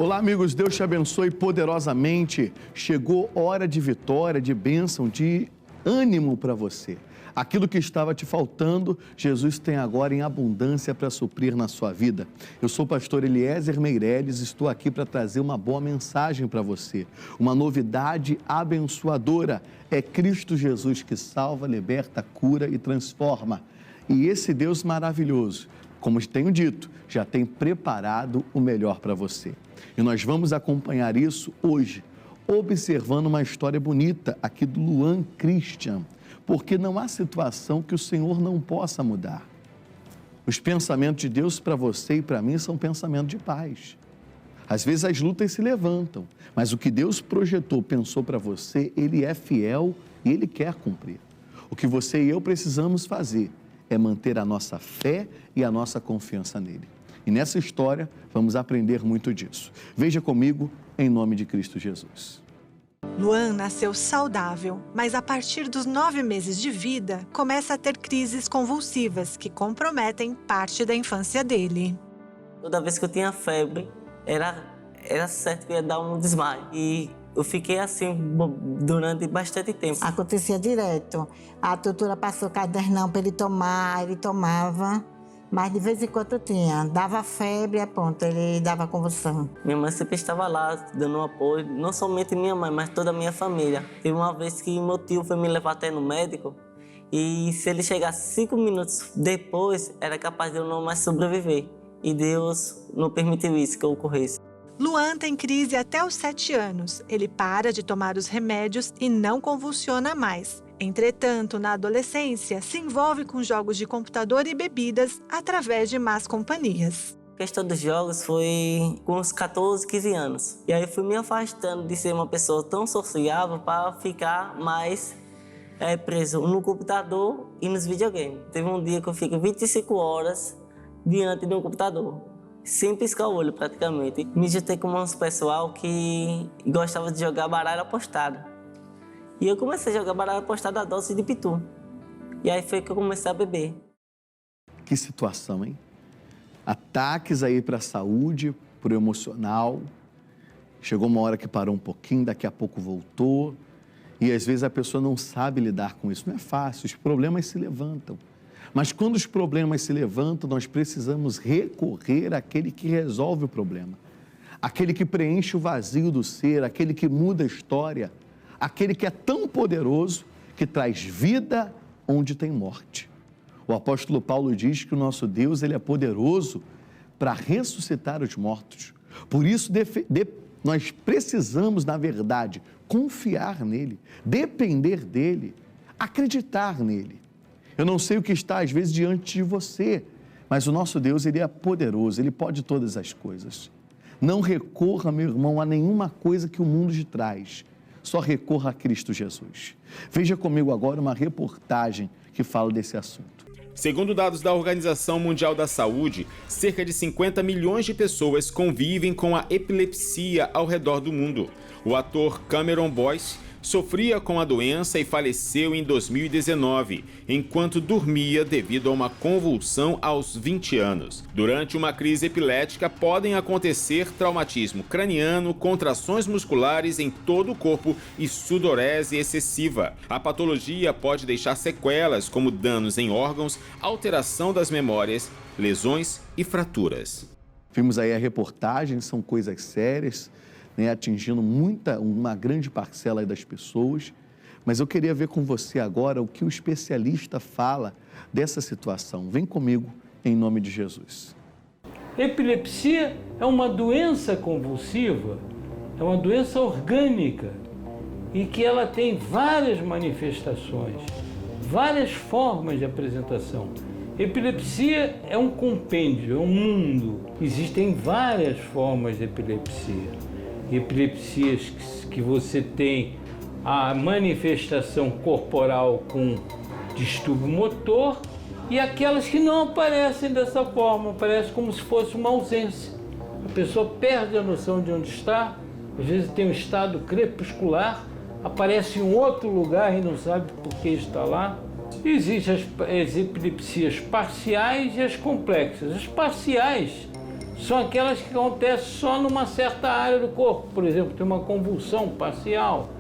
Olá, amigos, Deus te abençoe poderosamente. Chegou hora de vitória, de bênção, de ânimo para você. Aquilo que estava te faltando, Jesus tem agora em abundância para suprir na sua vida. Eu sou o pastor Eliezer Meireles, estou aqui para trazer uma boa mensagem para você. Uma novidade abençoadora. É Cristo Jesus que salva, liberta, cura e transforma. E esse Deus maravilhoso, como tenho dito, já tem preparado o melhor para você. E nós vamos acompanhar isso hoje, observando uma história bonita aqui do Luan Christian, porque não há situação que o Senhor não possa mudar. Os pensamentos de Deus para você e para mim são pensamentos de paz. Às vezes as lutas se levantam, mas o que Deus projetou, pensou para você, Ele é fiel e Ele quer cumprir. O que você e eu precisamos fazer é manter a nossa fé e a nossa confiança nele. E nessa história, vamos aprender muito disso. Veja comigo, em nome de Cristo Jesus. Luan nasceu saudável, mas a partir dos 9 meses de vida, começa a ter crises convulsivas que comprometem parte da infância dele. Toda vez que eu tinha febre, era certo que ia dar um desmaio. E eu fiquei assim durante bastante tempo. Acontecia direto. A doutora passou cadernão para ele tomar, ele tomava, mas de vez em quando tinha. Dava febre, a ponto, ele dava convulsão. Minha mãe sempre estava lá, dando um apoio, não somente minha mãe, mas toda a minha família. Teve uma vez que meu tio foi me levar até no médico, e se ele chegasse 5 minutos depois, era capaz de eu não mais sobreviver. E Deus não permitiu isso que ocorresse. Luan tem crise até os 7 anos. Ele para de tomar os remédios e não convulsiona mais. Entretanto, na adolescência, se envolve com jogos de computador e bebidas através de más companhias. A questão dos jogos foi com uns 14, 15 anos. E aí fui me afastando de ser uma pessoa tão sociável para ficar mais preso no computador e nos videogames. Teve um dia que eu fico 25 horas diante de um computador, sem piscar o olho praticamente. Me juntei com uns pessoal que gostava de jogar baralho apostado. E eu comecei a jogar baralho apostado a dose de pitu. E aí foi que eu comecei a beber. Que situação, hein? Ataques aí para a saúde, para o emocional. Chegou uma hora que parou um pouquinho, daqui a pouco voltou. E às vezes a pessoa não sabe lidar com isso. Não é fácil, os problemas se levantam. Mas quando os problemas se levantam, nós precisamos recorrer àquele que resolve o problema. Aquele que preenche o vazio do ser, aquele que muda a história. Aquele que é tão poderoso que traz vida onde tem morte. O apóstolo Paulo diz que o nosso Deus ele é poderoso para ressuscitar os mortos. Por isso, nós precisamos, na verdade, confiar nele, depender dele, acreditar nele. Eu não sei o que está, às vezes, diante de você, mas o nosso Deus, ele é poderoso, ele pode todas as coisas. Não recorra, meu irmão, a nenhuma coisa que o mundo te traz. Só recorra a Cristo Jesus. Veja comigo agora uma reportagem que fala desse assunto. Segundo dados da Organização Mundial da Saúde, cerca de 50 milhões de pessoas convivem com a epilepsia ao redor do mundo. O ator Cameron Boyce sofria com a doença e faleceu em 2019, enquanto dormia devido a uma convulsão aos 20 anos. Durante uma crise epilética podem acontecer traumatismo craniano, contrações musculares em todo o corpo e sudorese excessiva. A patologia pode deixar sequelas como danos em órgãos, alteração das memórias, lesões e fraturas. Vimos aí a reportagem, são coisas sérias, atingindo uma grande parcela das pessoas, mas eu queria ver com você agora o que o especialista fala dessa situação. Vem comigo, em nome de Jesus. Epilepsia é uma doença convulsiva, é uma doença orgânica e que ela tem várias manifestações, várias formas de apresentação. Epilepsia é um compêndio, é um mundo. Existem várias formas de epilepsia. Epilepsias que você tem a manifestação corporal com distúrbio motor e aquelas que não aparecem dessa forma, aparecem como se fosse uma ausência. A pessoa perde a noção de onde está, às vezes tem um estado crepuscular, aparece em outro lugar e não sabe por que está lá. Existem as epilepsias parciais e as complexas. As parciais são aquelas que acontecem só numa certa área do corpo. Por exemplo, tem uma convulsão parcial.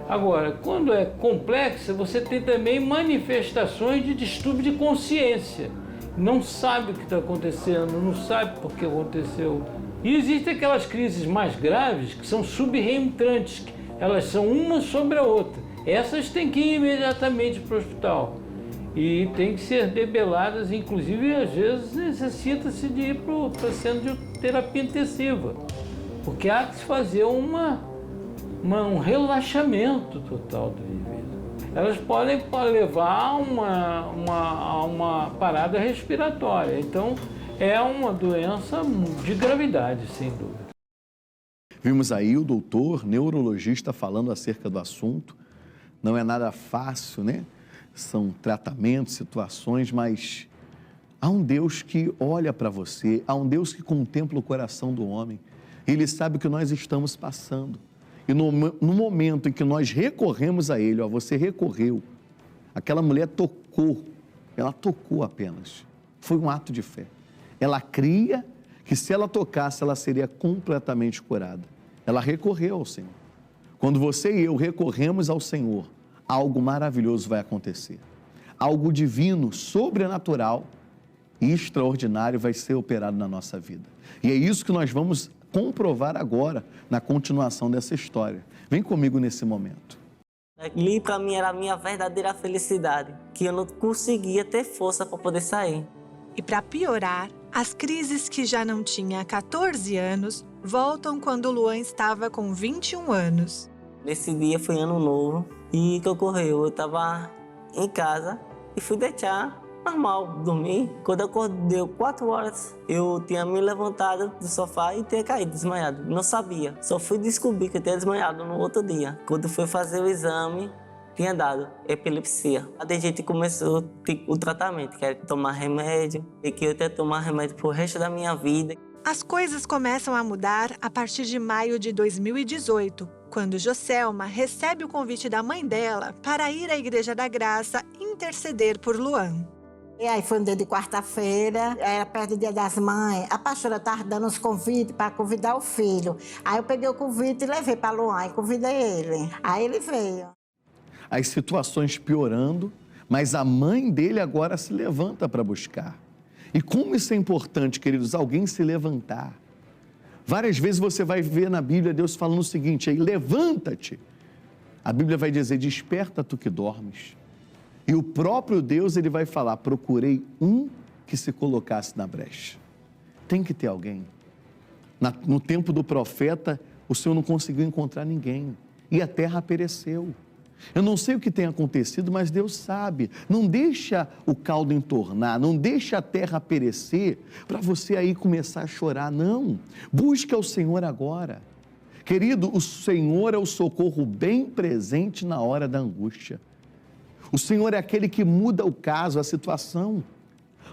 Agora, quando é complexa, você tem também manifestações de distúrbio de consciência. Não sabe o que está acontecendo, não sabe por que aconteceu. E existem aquelas crises mais graves que são subreentrantes, elas são uma sobre a outra. Essas têm que ir imediatamente para o hospital e têm que ser debeladas, inclusive às vezes necessita-se de ir para o centro de terapia intensiva, porque há que se fazer um relaxamento total do indivíduo. Elas podem levar a uma parada respiratória, então é uma doença de gravidade, sem dúvida. Vimos aí o doutor neurologista falando acerca do assunto. Não é nada fácil, né? São tratamentos, situações, mas há um Deus que olha para você, há um Deus que contempla o coração do homem. Ele sabe o que nós estamos passando. E no momento em que nós recorremos a Ele, você recorreu, aquela mulher tocou, ela tocou apenas. Foi um ato de fé. Ela cria que se ela tocasse, ela seria completamente curada. Ela recorreu ao Senhor. Quando você e eu recorremos ao Senhor, algo maravilhoso vai acontecer. Algo divino, sobrenatural e extraordinário vai ser operado na nossa vida. E é isso que nós vamos comprovar agora, na continuação dessa história. Vem comigo nesse momento. Ali para mim era a minha verdadeira felicidade, que eu não conseguia ter força para poder sair. E para piorar, as crises que já não tinha 14 anos voltam quando o Luan estava com 21 anos. Nesse dia foi ano novo e o que ocorreu? Eu estava em casa e fui deitar normal, dormir. Quando eu acordei, deu 4 horas, eu tinha me levantado do sofá e tinha caído desmaiado. Não sabia, só fui descobrir que eu tinha desmaiado no outro dia. Quando fui fazer o exame, tinha dado epilepsia. A gente começou o tratamento, que era tomar remédio, e que eu ia tomar remédio pro resto da minha vida. As coisas começam a mudar a partir de maio de 2018, quando Joselma recebe o convite da mãe dela para ir à Igreja da Graça interceder por Luan. E aí foi um dia de quarta-feira, era perto do Dia das Mães, a pastora estava dando os convites para convidar o filho. Aí eu peguei o convite e levei para Luan e convidei ele. Aí ele veio. As situações piorando, mas a mãe dele agora se levanta para buscar. E como isso é importante, queridos, alguém se levantar. Várias vezes você vai ver na Bíblia Deus falando o seguinte, aí, levanta-te. A Bíblia vai dizer, desperta tu que dormes. E o próprio Deus, ele vai falar, procurei um que se colocasse na brecha. Tem que ter alguém. No tempo do profeta, o Senhor não conseguiu encontrar ninguém. E a terra pereceu. Eu não sei o que tem acontecido, mas Deus sabe. Não deixa o caldo entornar, não deixa a terra perecer para você aí começar a chorar, não. Busca o Senhor agora. Querido, o Senhor é o socorro bem presente na hora da angústia. O Senhor é aquele que muda o caso, a situação.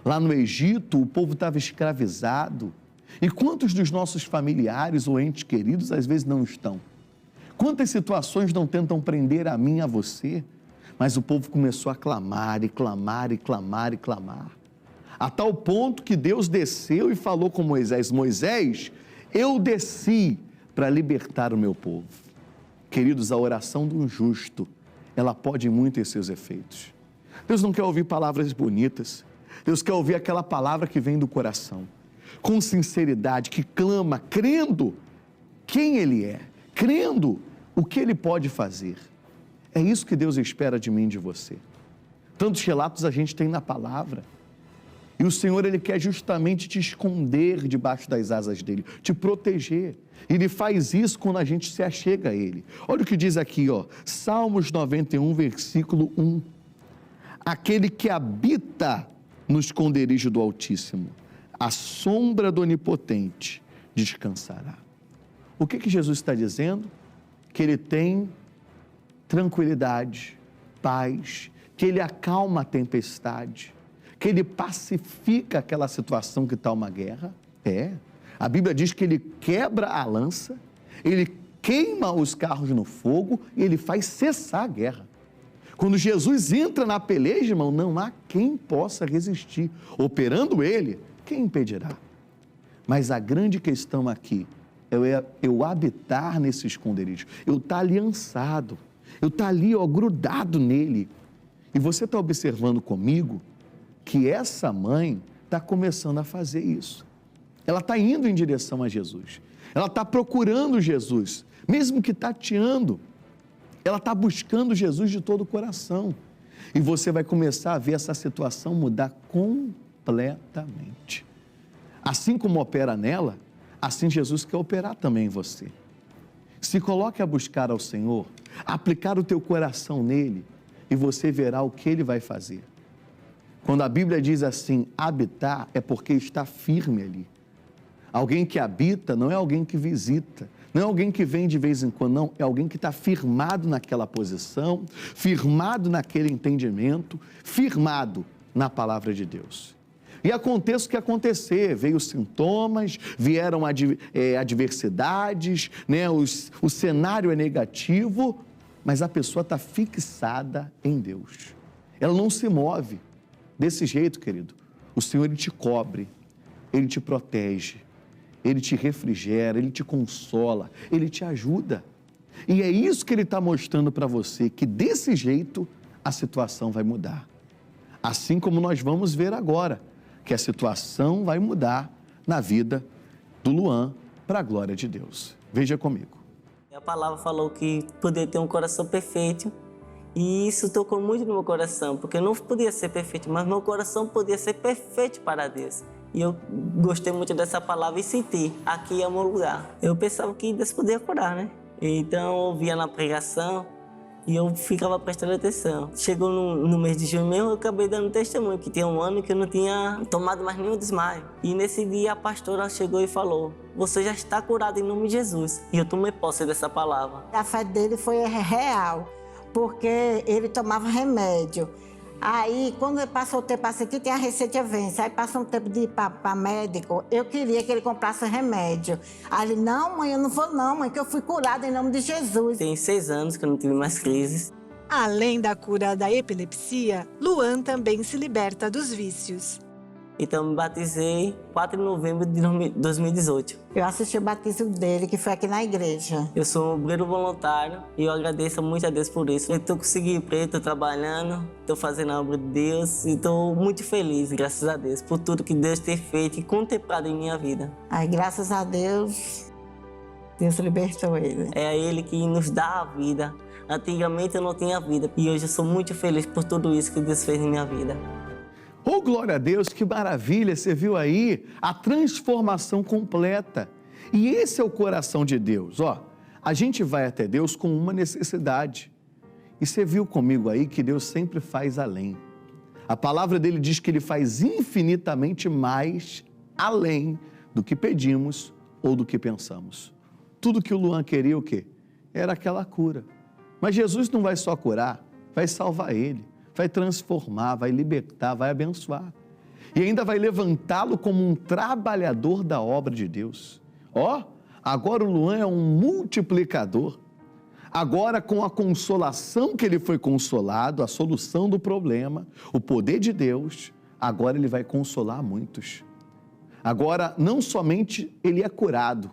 Lá no Egito, o povo estava escravizado. E quantos dos nossos familiares ou entes queridos às vezes não estão? Quantas situações não tentam prender a mim e a você? Mas o povo começou a clamar e clamar e clamar e clamar. A tal ponto que Deus desceu e falou com Moisés, Moisés, eu desci para libertar o meu povo. Queridos, a oração do justo, ela pode muito em seus efeitos. Deus não quer ouvir palavras bonitas. Deus quer ouvir aquela palavra que vem do coração. Com sinceridade, que clama, crendo quem Ele é. Crendo o que Ele pode fazer. É isso que Deus espera de mim e de você. Tantos relatos a gente tem na palavra. E o Senhor, Ele quer justamente te esconder debaixo das asas dEle, te proteger. Ele faz isso quando a gente se achega a Ele. Olha o que diz aqui, ó, Salmos 91, versículo 1. Aquele que habita no esconderijo do Altíssimo, à sombra do Onipotente, descansará. O que Jesus está dizendo? Que Ele tem tranquilidade, paz, que Ele acalma a tempestade, que Ele pacifica aquela situação que está uma guerra. A Bíblia diz que Ele quebra a lança, Ele queima os carros no fogo e Ele faz cessar a guerra. Quando Jesus entra na peleja, irmão, não há quem possa resistir. Operando Ele, quem impedirá? Mas a grande questão aqui é eu habitar nesse esconderijo, eu estar aliançado, eu estar ali, ó, grudado nele. E você está observando comigo que essa mãe está começando a fazer isso. Ela está indo em direção a Jesus. Ela está procurando Jesus, mesmo que tateando. Ela está buscando Jesus de todo o coração. E você vai começar a ver essa situação mudar completamente. Assim como opera nela, assim Jesus quer operar também em você. Se coloque a buscar ao Senhor, aplicar o teu coração nele, e você verá o que ele vai fazer. Quando a Bíblia diz assim, habitar, é porque está firme ali. Alguém que habita não é alguém que visita, não é alguém que vem de vez em quando, não. É alguém que está firmado naquela posição, firmado naquele entendimento, firmado na palavra de Deus. E aconteça o que acontecer, veio sintomas, vieram adversidades, né? O cenário é negativo, mas a pessoa está fixada em Deus. Ela não se move. Desse jeito, querido, o Senhor, ele te cobre, ele te protege, ele te refrigera, ele te consola, ele te ajuda. E é isso que ele está mostrando para você, que desse jeito a situação vai mudar. Assim como nós vamos ver agora, que a situação vai mudar na vida do Luan para a glória de Deus. Veja comigo. A palavra falou que poderia ter um coração perfeito, e isso tocou muito no meu coração, porque eu não podia ser perfeito, mas meu coração podia ser perfeito para Deus. E eu gostei muito dessa palavra e senti, aqui é o meu lugar. Eu pensava que Deus podia curar, né? Então eu ouvia na pregação e eu ficava prestando atenção. Chegou no mês de junho mesmo, eu acabei dando testemunho, que tinha um ano que eu não tinha tomado mais nenhum desmaio. E nesse dia a pastora chegou e falou, você já está curado em nome de Jesus. E eu tomei posse dessa palavra. A fé dele foi real, porque ele tomava remédio. Aí, quando passou o tempo assim, que tem a receita vence, aí passou um tempo de ir para médico, eu queria que ele comprasse remédio. Aí ele, não, mãe, eu não vou não, mãe, que eu fui curada em nome de Jesus. Tem 6 anos que eu não tive mais crises. Além da cura da epilepsia, Luan também se liberta dos vícios. Então, me batizei 4 de novembro de 2018. Eu assisti o batismo dele, que foi aqui na igreja. Eu sou um obreiro voluntário e eu agradeço muito a Deus por isso. Eu estou conseguindo emprego, estou trabalhando, estou fazendo a obra de Deus e estou muito feliz, graças a Deus, por tudo que Deus tem feito e contemplado em minha vida. Aí, graças a Deus, Deus libertou ele. É Ele que nos dá a vida. Antigamente eu não tinha vida e hoje eu sou muito feliz por tudo isso que Deus fez em minha vida. Oh, glória a Deus, que maravilha, você viu aí a transformação completa. E esse é o coração de Deus, ó. A gente vai até Deus com uma necessidade. E você viu comigo aí que Deus sempre faz além. A palavra dele diz que ele faz infinitamente mais além do que pedimos ou do que pensamos. Tudo que o Luan queria, o quê? Era aquela cura. Mas Jesus não vai só curar, vai salvar ele. Vai transformar, vai libertar, vai abençoar. E ainda vai levantá-lo como um trabalhador da obra de Deus. Ó, agora o Luan é um multiplicador. Agora, com a consolação que ele foi consolado, a solução do problema, o poder de Deus, agora ele vai consolar muitos. Agora, não somente ele é curado,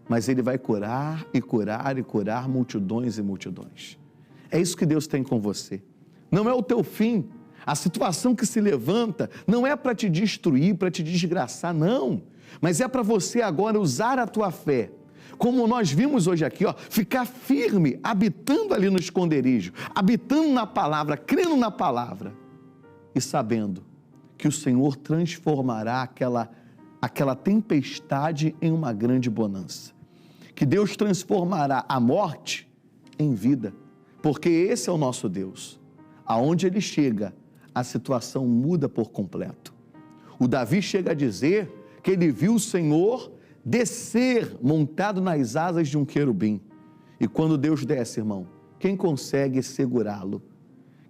mas ele vai curar e curar e curar multidões e multidões. É isso que Deus tem com você. Não é o teu fim. A situação que se levanta não é para te destruir, para te desgraçar, não. Mas é para você agora usar a tua fé. Como nós vimos hoje aqui, ó, ficar firme, habitando ali no esconderijo, habitando na palavra, crendo na palavra e sabendo que o Senhor transformará aquela tempestade em uma grande bonança. Que Deus transformará a morte em vida, porque esse é o nosso Deus. Aonde ele chega, a situação muda por completo. O Davi chega a dizer que ele viu o Senhor descer montado nas asas de um querubim. E quando Deus desce, irmão, quem consegue segurá-lo?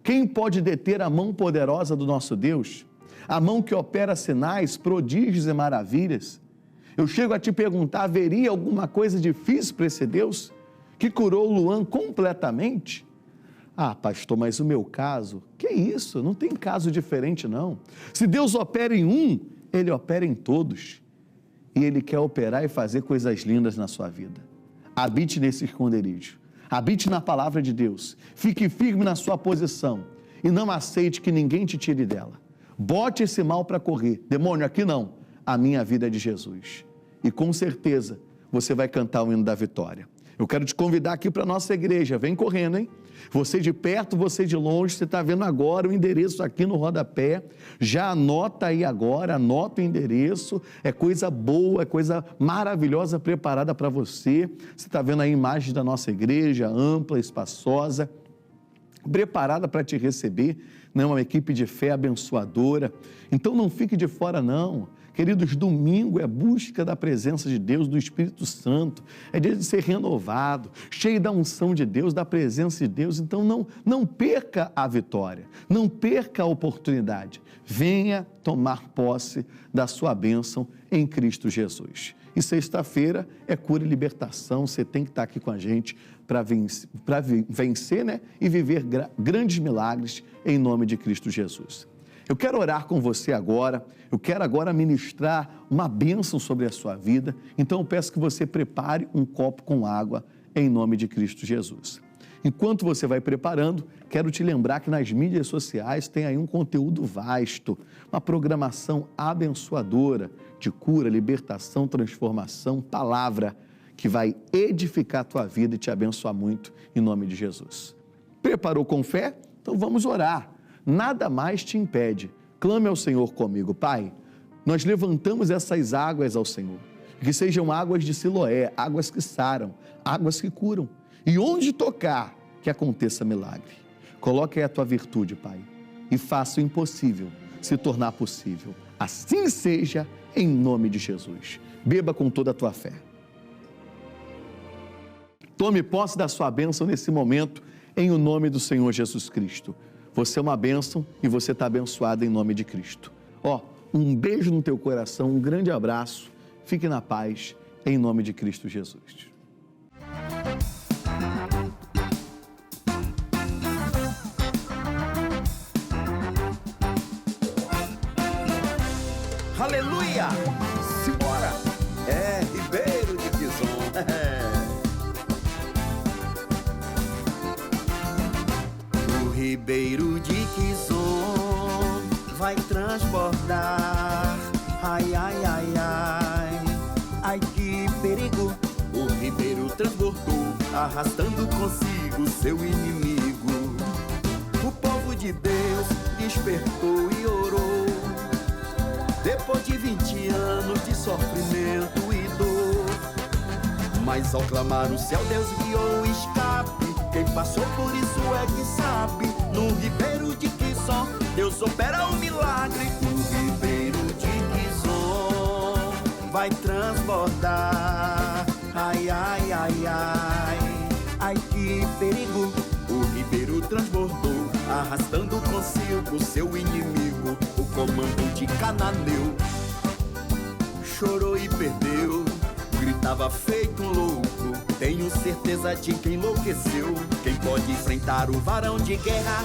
Quem pode deter a mão poderosa do nosso Deus? A mão que opera sinais, prodígios e maravilhas? Eu chego a te perguntar, haveria alguma coisa difícil para esse Deus que curou o Luan completamente? Ah, pastor, mas o meu caso, que isso? Não tem caso diferente não. Se Deus opera em um, ele opera em todos. e Ele quer operar e fazer coisas lindas na sua vida. Habite nesse esconderijo. Habite na palavra de Deus. Fique firme na sua posição e não aceite que ninguém te tire dela. Bote esse mal para correr. Demônio, aqui não. A minha vida é de Jesus. E com certeza você vai cantar o hino da vitória. Eu quero te convidar aqui para a nossa igreja. Vem correndo, hein? Você de perto, você de longe, você está vendo agora o endereço aqui no rodapé. Já anota aí agora, anota o endereço. É coisa boa, é coisa maravilhosa preparada para você. Você está vendo aí imagens da nossa igreja, ampla, espaçosa, preparada para te receber, né? Uma equipe de fé abençoadora. Então não fique de fora não. Queridos, domingo é busca da presença de Deus, do Espírito Santo, é dia de ser renovado, cheio da unção de Deus, da presença de Deus. Então não perca a vitória, não perca a oportunidade. Venha tomar posse da sua bênção em Cristo Jesus. E sexta-feira é cura e libertação, você tem que estar aqui com a gente para vencer, né? E viver grandes milagres em nome de Cristo Jesus. Eu quero orar com você agora, eu quero agora ministrar uma bênção sobre a sua vida, então eu peço que você prepare um copo com água em nome de Cristo Jesus. Enquanto você vai preparando, quero te lembrar que nas mídias sociais tem aí um conteúdo vasto, uma programação abençoadora de cura, libertação, transformação, palavra que vai edificar a tua vida e te abençoar muito em nome de Jesus. Preparou com fé? Então vamos orar. Nada mais te impede. Clame ao Senhor comigo. Pai, nós levantamos essas águas ao Senhor, que sejam águas de Siloé, águas que saram, águas que curam. E onde tocar, que aconteça milagre. Coloque aí a tua virtude, Pai, e faça o impossível se tornar possível. Assim seja, em nome de Jesus. Beba com toda a tua fé. Tome posse da sua bênção nesse momento, em o nome do Senhor Jesus Cristo. Você é uma bênção e você está abençoado em nome de Cristo. Um beijo no teu coração, um grande abraço. Fique na paz, em nome de Cristo Jesus. Aleluia! Simbora! É Ribeiro de Quizon. O Ribeiro de Quizon vai transbordar. Ai, ai, ai, ai. Ai, que perigo! O Ribeiro transbordou, arrastando consigo seu inimigo. O povo de Deus despertou e orou. Depois de 20 anos de sofrimento e dor, mas ao clamar o céu, Deus guiou o escape. Quem passou por isso é que sabe. No Ribeiro de Quizon, Deus opera um milagre. O Ribeiro de Quizon vai transbordar. Ai, ai, ai, ai. Ai, que perigo. O Ribeiro transbordou, arrastando consigo seu inimigo, o comandante cananeu. Chorou e perdeu, gritava feito um louco. Tenho certeza de que enlouqueceu. Quem pode enfrentar o varão de guerra,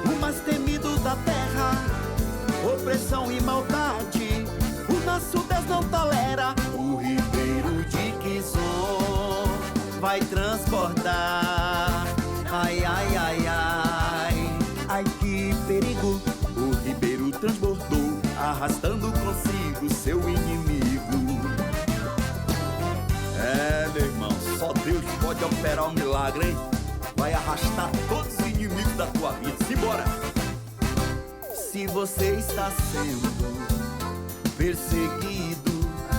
o mais temido da terra? Opressão e maldade, o nosso Deus não tolera. O Ribeiro de Quizon vai transbordar. Ai, ai, ai, ai. Ai, que perigo. O Ribeiro transbordou, arrastando consigo seu inimigo. É, meu irmão, só Deus pode operar um milagre, hein? Vai arrastar todos os inimigos da tua vida. Simbora! Se você está sendo perseguido,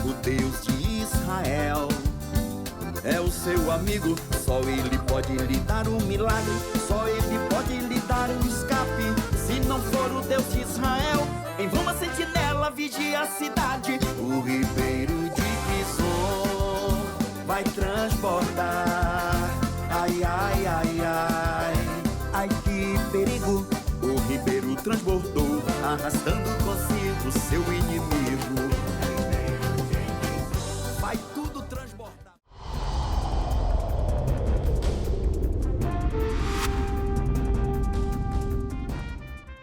o Deus de Israel é o seu amigo. Só Ele pode lhe dar um milagre, só Ele pode lhe dar um escape. Se não for o Deus de Israel, em vão a sentinela vigia a cidade. O Ribeiro de Quizon vai transbordar. Ai, ai, ai, ai. Ai, que perigo. O Ribeiro transbordou, arrastando consigo seu inimigo.